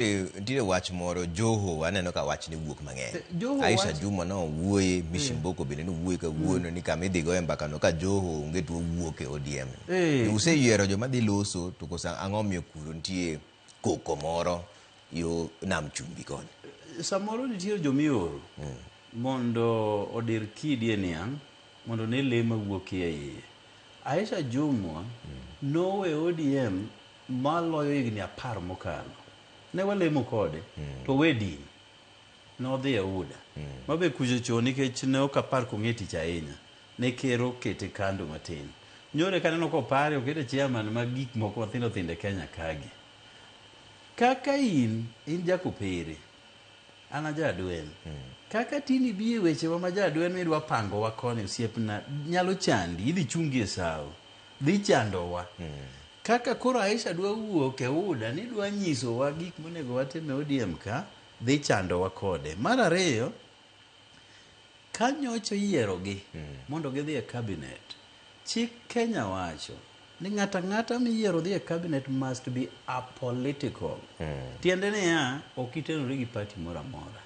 Dire wach moro Joho aneno ka wach ni wuok mang'eny. Aisha Jumwa no wuoye Mishimboko bende no wuoye ka wuono ni kama idhi go mbaka no ka Joho onge tuo wuok e ODM. Useyiero joma dhi loso to kosa ang'o miyo kuro nitie koko moro yo nam chumbi koni. Samoro nitie jomioro mondo odir kidi e niang' mondo ne le mawuok e iye. Aisha Jumwa nowe ODM maloyo higni 10 mokalo. Ne walemo kode to wedi nodhi e UDA mabe kujo chon nikech ne ok apar kong'e tich ahinya ne kero kete kando matin nyore kaneno ko pare okete chairman mag gik moko mathindo thindo Kenya kagi kaka in jakopere ana jadwen kaka tini biye weche ma jadwen midwa pango wa koni osiepna nyalo chandi idhi chungi e sawo dhi chandowa kaka koro Aisha dwa wuok e UDA ni dwa nyiso wa gik monego watime ODM ka dhi chando wa kode. Mar ariyo kanyocho yierogi mondo gidhi e cabinet. Chik Kenya wacho ni ng'ata miyiero dhi e cabinet must be apolitical. Tiende niya ok itenore gi party moro amora.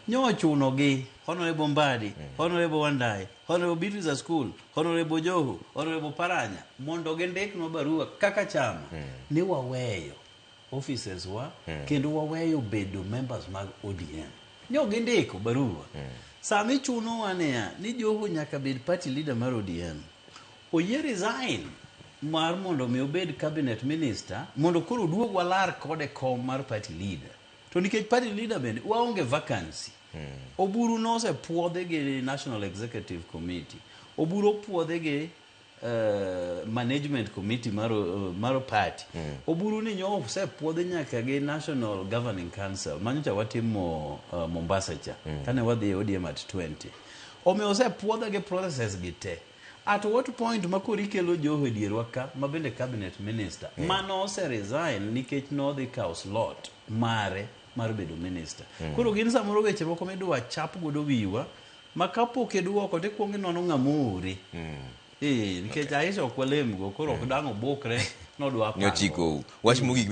Nyochuno gi Honorable Mbadi, Honorable Wandai, Honorable Beatrice School, Honorable Joho, Honorable Paranya mondo gendeknwa barua kaka chama ni waweyo offices wa kendo waweyo bedo members mag ODM. Nyo gendeko barua. Sami chuno wanea ni Joho nyaka bed party leader mar ODM. Oye resign mar mondo mi obed cabinet minister mondo koro duog walar kode kom mar party leader. To nikech party leader bende waonge vacancy. Oburu nose puodhe gi National Executive Committee. Oburu puodhe gi Management Committee maro party. Oburu ni nyo se puodhe nyaka gi National Governing Council. Manyocha watimo Mombasa cha. Kane wadhi ODM at 20. Omiyo se puodhe gi processes gi te. At what point makori kelo Joho e dierwa ka mabende cabinet minister. Mano se resign nikech no dhi kao slot mare mar bedo minister. Koro gin samoro weche moko midwa chap godo wiwa makapok iduoko te kuongi nono ng'amori. Nikech Aisha ok walem go koro ok dang' obokre nodwa pango. Nyochiko wach mogik